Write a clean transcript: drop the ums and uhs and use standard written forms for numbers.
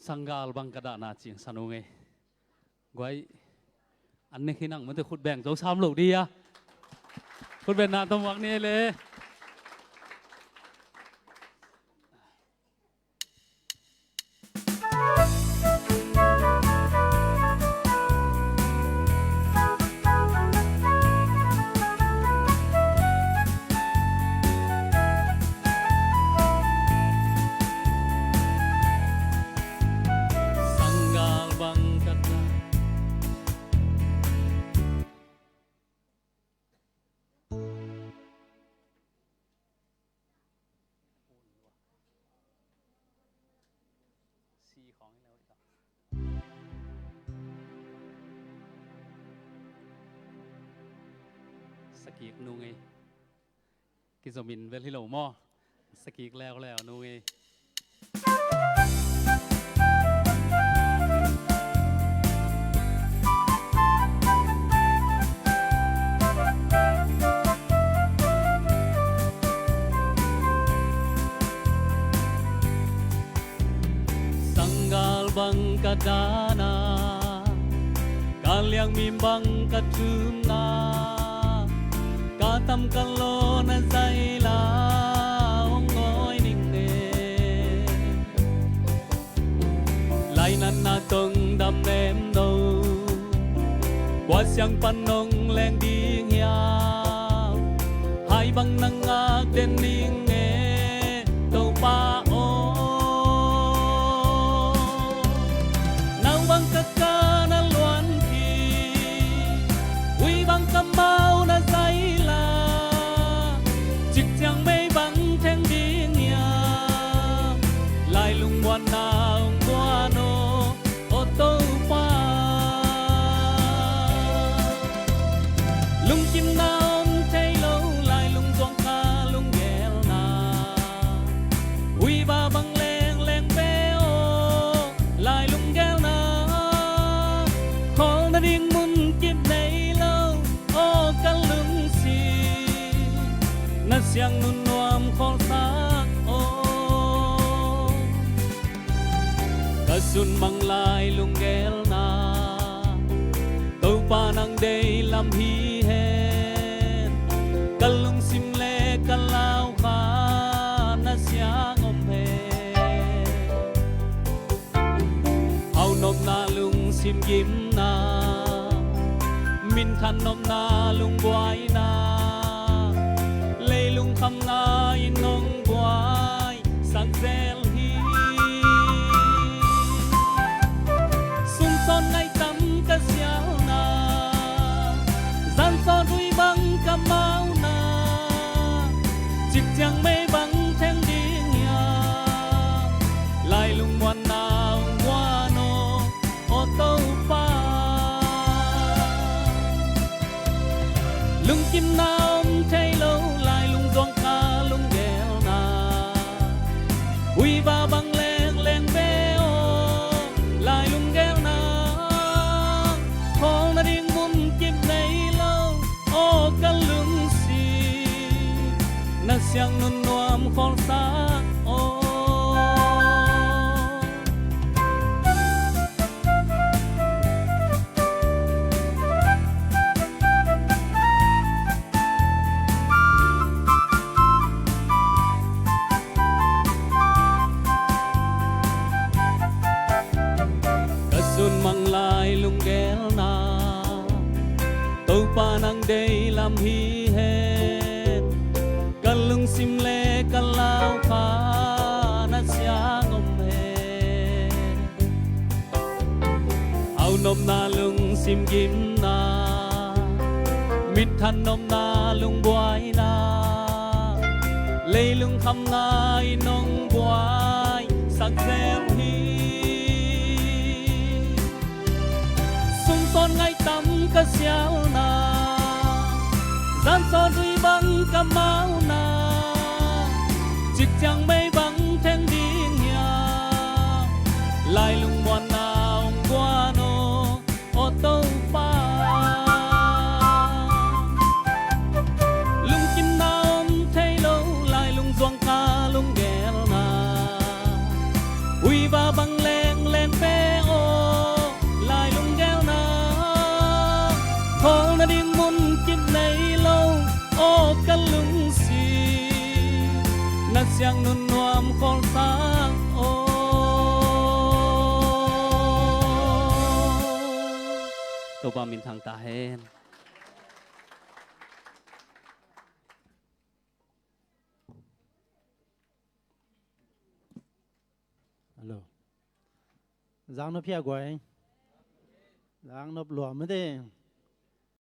Sanggal bang kada na ching sanunge guai anh này khi nào mới được khut bèn dấu sam lục đi à khut bèn na tông vắng nè lệ Sakik nungi kizomin vel hilo mo sakik leo nungi Sanggal bang kadana kalyang mimbang katumna tâm căn lô na dây la ông ngồi ninh nề lại năn na tung đam ném nâu qua xiang pan nông lên đi nhà hai băng năng ngạc đến ninh nề tàu pa ô nang băng cát ca na luan kỳ uy băng cam bao na dây chẳng mấy băng thang đi nhà lại lung quan nào qua nô ô tô pha lung chim nào thấy lâu lại lung doang ca lung ghé na uy ba băng leng leng béo lại lung ghé na khó na điên mun kiếp này lâu ô căn lung xì na siang nun nuam khol sak o kasun mang lai lung gel na tau pa nang day lam hi hen kalung sim le kalau kha na siang om he au nom na lung sim gim na min khan nom na lung boy na lung khăm na in nông boai sang zel hi sum son ngay tâm ca xiao na gian son ruy băng ca mau na chip chang mây băng thêm đi nhà lại lung ngoan nào qua nô ô tô pa lung kim nào thấy lâu doang ca lung ghel na uy ba băng leng leng béo lại lung ghel na khong na điên mun kiếp này lâu ô ca lung xì na siang nun nuam khol sak ô mang lai lung ghel na tàu pa nang day lam hi hen kan lung sim le kan lao kha na siang om he au nom na lung sim gim na mit than nom na lung boy na lei lung kham na nong boy sak zel hi son ngay tâm ca xiao na gian son ruy băng ca mau na chích chẳng mấy băng thêm đi nhà lại lung ngoan nào qua nô ô tô pa lung kim nào thấy lâu lại lung doang ca lung ghel na uy ba băng leng leng siang nun nuam khol sang ô tô ba min thang ta hen alo giang nó phía quay giang nó lùa mới thế